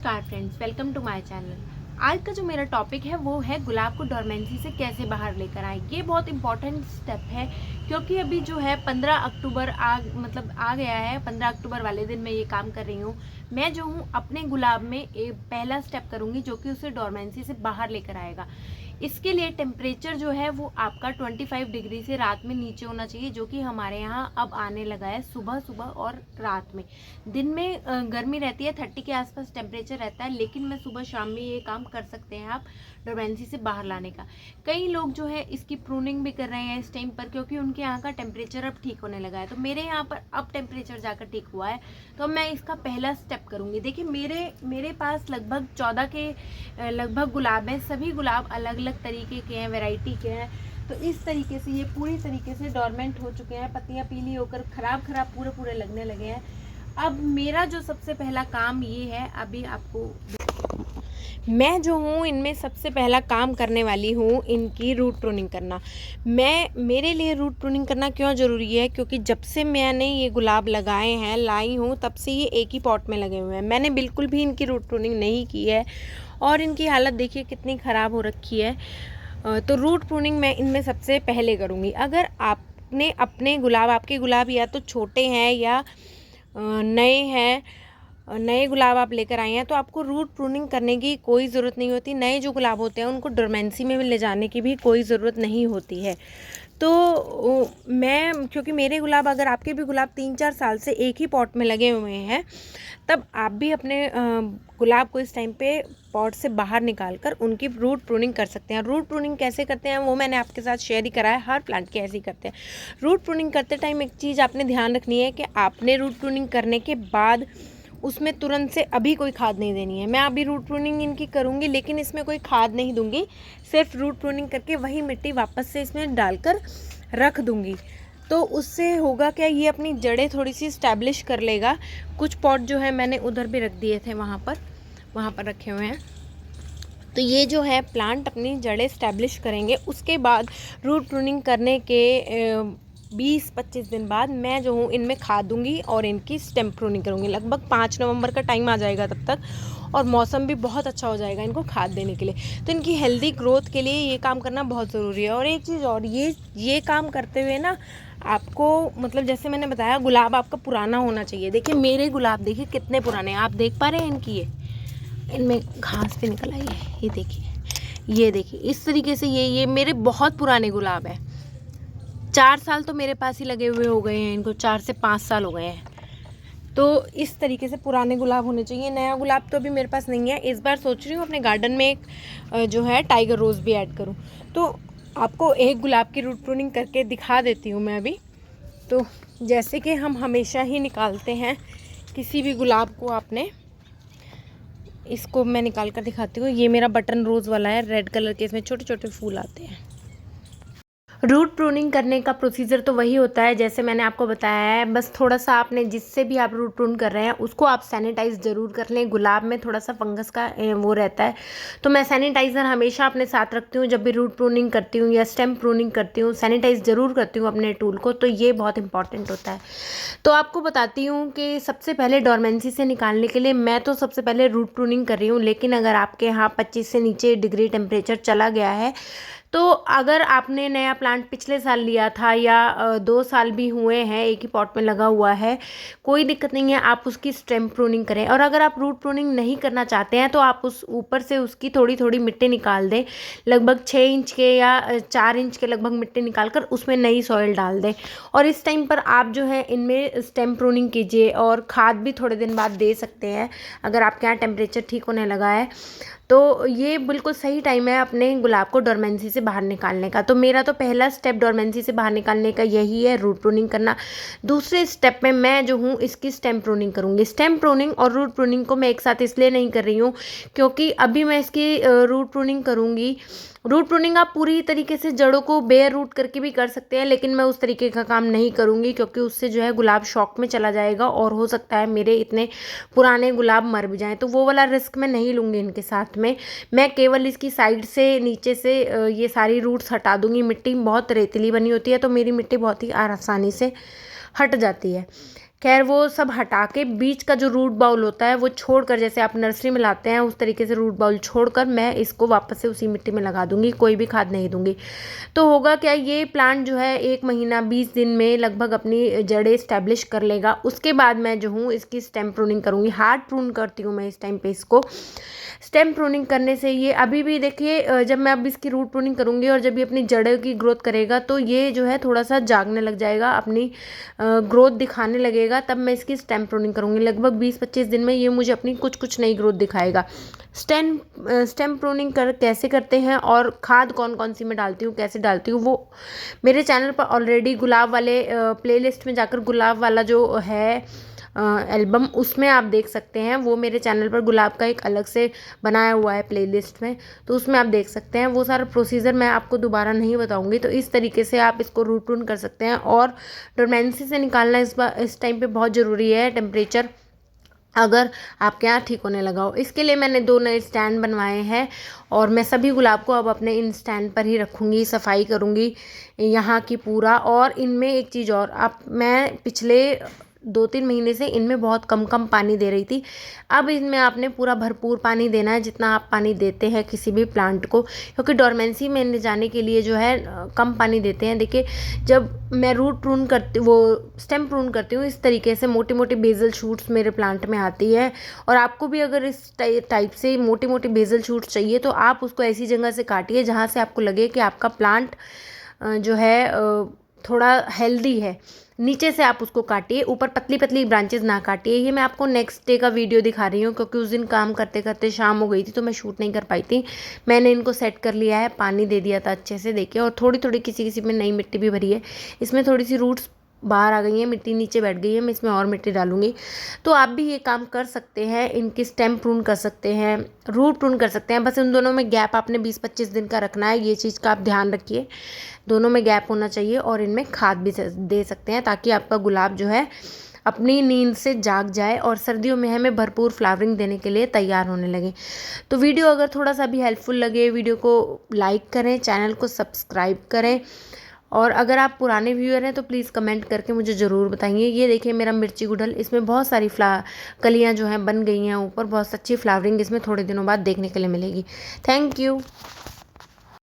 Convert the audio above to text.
नमस्कार friends, welcome to my channel. आज का जो मेरा टॉपिक है वो है गुलाब को डोरमेंसी से कैसे बाहर लेकर आएं। ये बहुत इंपॉर्टेंट स्टेप है क्योंकि अभी जो है 15 अक्टूबर आ गया है। 15 अक्टूबर वाले दिन मैं ये काम कर रही हूँ। मैं जो हूँ अपने गुलाब में एक पहला स्टेप करूँगी जो कि उसे डोरमेंसी से बाहर लेकर आएगा। इसके लिए टेम्परेचर जो है वो आपका 25 डिग्री से रात में नीचे होना चाहिए, जो कि हमारे यहाँ अब आने लगा है सुबह सुबह और रात में। दिन में गर्मी रहती है, 30 के आसपास टेम्परेचर रहता है, लेकिन मैं सुबह शाम में ये काम कर सकते हैं आप डोरमेंसी से बाहर लाने का। कई लोग जो है इसकी प्रूनिंग भी कर रहे हैं इस टाइम पर, क्योंकि उनके यहाँ का टेम्परेचर अब ठीक होने लगा है। तो मेरे यहाँ पर अब टेम्परेचर जाकर ठीक हुआ है, तो मैं इसका पहला स्टेप करूँगी। देखिए मेरे पास लगभग 14 के लगभग गुलाब हैं। सभी गुलाब अलग अलग तरीके के हैं, वैरायटी के हैं। तो इस तरीके से ये पूरी तरीके से डोरमेंट हो चुके हैं, पत्तियां पीली होकर खराब पूरे लगने लगे हैं। अब मेरा जो सबसे पहला काम ये है, अभी आपको मैं जो हूँ इनमें सबसे पहला काम करने वाली हूँ इनकी रूट प्रूनिंग करना। मेरे लिए रूट प्रूनिंग करना क्यों ज़रूरी है, क्योंकि जब से मैंने ये गुलाब लगाए हैं लाई हूँ तब से ये एक ही पॉट में लगे हुए हैं। मैंने बिल्कुल भी इनकी रूट प्रूनिंग नहीं की है और इनकी हालत देखिए कितनी ख़राब हो रखी है। तो रूट प्रूनिंग मैं इनमें सबसे पहले करूँगी। अगर आपने अपने गुलाब आपके गुलाब या तो छोटे हैं या नए गुलाब आप लेकर आए हैं तो आपको रूट प्रूनिंग करने की कोई ज़रूरत नहीं होती। नए जो गुलाब होते हैं उनको डोरमेंसी में ले जाने की भी कोई ज़रूरत नहीं होती है। तो क्योंकि मेरे गुलाब, अगर आपके भी गुलाब 3-4 साल से एक ही पॉट में लगे हुए हैं, तब आप भी अपने गुलाब को इस टाइम पे पॉट से बाहर निकाल कर उनकी रूट प्रूनिंग कर सकते हैं। रूट प्रूनिंग कैसे करते हैं वो मैंने आपके साथ शेयर ही करा है, हर प्लांट के ऐसे ही करते हैं। रूट प्रूनिंग करते टाइम एक चीज़ आपने ध्यान रखनी है कि आपने रूट प्रूनिंग करने के बाद उसमें तुरंत से अभी कोई खाद नहीं देनी है। मैं अभी रूट प्रूनिंग इनकी करूँगी, लेकिन इसमें कोई खाद नहीं दूँगी। सिर्फ रूट प्रूनिंग करके वही मिट्टी वापस से इसमें डालकर रख दूँगी। तो उससे होगा क्या, ये अपनी जड़ें थोड़ी सी स्टैब्लिश कर लेगा। कुछ पॉट जो है मैंने उधर भी रख दिए थे, वहाँ पर रखे हुए हैं। तो ये जो है प्लांट अपनी जड़ें स्टैब्लिश करेंगे। उसके बाद रूट प्रूनिंग करने के 20-25 दिन बाद मैं जो हूँ इनमें खाद दूँगी और इनकी स्टेम प्रूनिंग करूँगी। लगभग 5 नवंबर का टाइम आ जाएगा तब तक, और मौसम भी बहुत अच्छा हो जाएगा इनको खाद देने के लिए। तो इनकी हेल्दी ग्रोथ के लिए ये काम करना बहुत ज़रूरी है। और एक चीज़ और, ये काम करते हुए ना आपको, मतलब जैसे मैंने बताया, गुलाब आपका पुराना होना चाहिए। देखिए मेरे गुलाब देखिए कितने पुराने हैं, आप देख पा रहे हैं इनकी, इनमें घास भी निकल आई है। ये देखिए इस तरीके से ये मेरे बहुत पुराने गुलाब हैं। 4 साल तो मेरे पास ही लगे हुए हो गए हैं इनको, 4 से 5 साल हो गए हैं। तो इस तरीके से पुराने गुलाब होने चाहिए। नया गुलाब तो अभी मेरे पास नहीं है। इस बार सोच रही हूँ अपने गार्डन में एक जो है टाइगर रोज़ भी ऐड करूँ। तो आपको एक गुलाब की रूट प्रूनिंग करके दिखा देती हूँ मैं अभी। तो जैसे कि हम हमेशा ही निकालते हैं किसी भी गुलाब को, आपने इसको मैं निकाल कर दिखाती हूँ। ये मेरा बटन रोज़ वाला है, रेड कलर के, इसमें छोटे छोटे फूल आते हैं। रूट प्रूनिंग करने का प्रोसीजर तो वही होता है जैसे मैंने आपको बताया है। बस थोड़ा सा आपने, जिससे भी आप रूट प्रून कर रहे हैं उसको आप सैनिटाइज ज़रूर कर लें। गुलाब में थोड़ा सा फंगस का वो रहता है, तो मैं सैनिटाइज़र हमेशा अपने साथ रखती हूँ। जब भी रूट प्रूनिंग करती हूँ या स्टेम प्रूनिंग करती हूँ, सैनिटाइज ज़रूर करती हूँ अपने टूल को। तो ये बहुत इंपॉर्टेंट होता है। तो आपको बताती हूँ कि सबसे पहले डोरमेंसी से निकालने के लिए मैं तो सबसे पहले रूट प्रूनिंग कर रही हूँ। लेकिन अगर आपके यहाँ 25 से नीचे डिग्री टेम्परेचर चला गया है, तो अगर आपने नया प्लांट पिछले साल लिया था या 2 साल भी हुए हैं एक ही पॉट में लगा हुआ है, कोई दिक्कत नहीं है, आप उसकी स्टेम प्रूनिंग करें। और अगर आप रूट प्रूनिंग नहीं करना चाहते हैं तो आप उस ऊपर से उसकी थोड़ी थोड़ी मिट्टी निकाल दें। लगभग 6 इंच के या 4 इंच के लगभग मिट्टी निकाल कर उसमें नई सॉइल डाल दें। और इस टाइम पर आप जो है इनमें स्टेम प्रूनिंग कीजिए, और खाद भी थोड़े दिन बाद दे सकते हैं अगर आपके यहाँ टेम्परेचर ठीक होने लगा है। तो ये बिल्कुल सही टाइम है अपने गुलाब को डोरमेंसी से बाहर निकालने का। तो मेरा तो पहला स्टेप डोरमेंसी से बाहर निकालने का यही है, रूट प्रूनिंग करना। दूसरे स्टेप में मैं जो हूँ इसकी स्टेम प्रूनिंग करूँगी। स्टेम प्रूनिंग और रूट प्रूनिंग को मैं एक साथ इसलिए नहीं कर रही हूँ क्योंकि अभी मैं इसकी रूट प्रूनिंग करूँगी। रूट प्रूनिंग आप पूरी तरीके से जड़ों को बेयर रूट करके भी कर सकते हैं, लेकिन मैं उस तरीके का काम नहीं करूँगी क्योंकि उससे जो है गुलाब शॉक में चला जाएगा और हो सकता है मेरे इतने पुराने गुलाब मर भी जाएं। तो वो वाला रिस्क मैं नहीं लूँगी इनके साथ में। मैं केवल इसकी साइड से, नीचे से ये सारी रूट्स हटा दूँगी। मिट्टी बहुत रेतीली बनी होती है तो मेरी मिट्टी बहुत ही आसानी से हट जाती है। खैर वो सब हटा के बीच का जो रूट बाउल होता है वो छोड़कर, जैसे आप नर्सरी में लाते हैं उस तरीके से रूट बाउल छोड़कर मैं इसको वापस से उसी मिट्टी में लगा दूंगी, कोई भी खाद नहीं दूंगी। तो होगा क्या, ये प्लांट जो है 1 महीना 20 दिन में लगभग अपनी जड़ें स्टैब्लिश कर लेगा। उसके बाद मैं जो हूँ इसकी स्टेम प्रूनिंग करूँगी, हार्ड प्रून करती हूँ मैं इस टाइम पे इसको। स्टेम प्रूनिंग करने से ये अभी भी देखिए, जब मैं अब इसकी रूट प्रूनिंग करूँगी और जब ये अपनी जड़ों की ग्रोथ करेगा तो ये जो है थोड़ा सा जागने लग जाएगा, अपनी ग्रोथ दिखाने लगेगा, तब मैं इसकी स्टेम प्रूनिंग करूँगी। लगभग 20-25 दिन में ये मुझे अपनी कुछ नई ग्रोथ दिखाएगा। स्टेम प्रूनिंग कैसे करते हैं और खाद कौन कौन सी मैं डालती हूँ, कैसे डालती हूँ, वो मेरे चैनल पर ऑलरेडी गुलाब वाले प्लेलिस्ट में जाकर गुलाब वाला जो है एल्बम, उसमें आप देख सकते हैं। वो मेरे चैनल पर गुलाब का एक अलग से बनाया हुआ है प्लेलिस्ट में, तो उसमें आप देख सकते हैं। वो सारा प्रोसीजर मैं आपको दोबारा नहीं बताऊंगी। तो इस तरीके से आप इसको रूट प्रून कर सकते हैं। और डोरमेंसी से निकालना इस टाइम पे बहुत ज़रूरी है, टेम्परेचर अगर आपके यहाँ ठीक होने लगा हो। इसके लिए मैंने 2 नए स्टैंड बनवाए हैं और मैं सभी गुलाब को अब अपने इन स्टैंड पर ही रखूँगी, सफाई करूँगी यहाँ की पूरा। और इनमें एक चीज़ और, मैं पिछले 2-3 महीने से इनमें बहुत कम पानी दे रही थी। अब इनमें आपने पूरा भरपूर पानी देना है, जितना आप पानी देते हैं किसी भी प्लांट को, क्योंकि डोरमेंसी में ले जाने के लिए जो है कम पानी देते हैं। देखिए, जब मैं रूट प्रून वो स्टेम प्रून करती हूँ, इस तरीके से मोटी मोटी बेसल शूट्स मेरे प्लांट में आती है। और आपको भी अगर इस टाइप से मोटी मोटी बेसल शूट्स चाहिए तो आप उसको ऐसी जगह से काटिए जहाँ से आपको लगे कि आपका प्लांट जो है थोड़ा हेल्दी है। नीचे से आप उसको काटिए, ऊपर पतली पतली ब्रांचेस ना काटिए। ये मैं आपको नेक्स्ट डे का वीडियो दिखा रही हूँ, क्योंकि उस दिन काम करते करते शाम हो गई थी तो मैं शूट नहीं कर पाई थी। मैंने इनको सेट कर लिया है, पानी दे दिया था अच्छे से, देखिए। और थोड़ी थोड़ी किसी में नई मिट्टी भी भरी है। इसमें थोड़ी सी रूट्स बाहर आ गई हैं, मिट्टी नीचे बैठ गई है, मैं इसमें और मिट्टी डालूंगी। तो आप भी ये काम कर सकते हैं, इनकी स्टेम प्रून कर सकते हैं, रूट प्रून कर सकते हैं। बस इन दोनों में गैप आपने 20-25 दिन का रखना है, ये चीज़ का आप ध्यान रखिए। दोनों में गैप होना चाहिए। और इनमें खाद भी दे सकते हैं ताकि आपका गुलाब जो है अपनी नींद से जाग जाए और सर्दियों में हमें भरपूर फ्लावरिंग देने के लिए तैयार होने लगे। तो वीडियो अगर थोड़ा सा भी हेल्पफुल लगे, वीडियो को लाइक करें, चैनल को सब्सक्राइब करें। और अगर आप पुराने व्यूअर हैं तो प्लीज़ कमेंट करके मुझे ज़रूर बताइए। ये देखिए मेरा मिर्ची गुड़हल, इसमें बहुत सारी कलियाँ जो हैं बन गई हैं ऊपर, बहुत अच्छी फ्लावरिंग इसमें थोड़े दिनों बाद देखने के लिए मिलेगी। Thank you.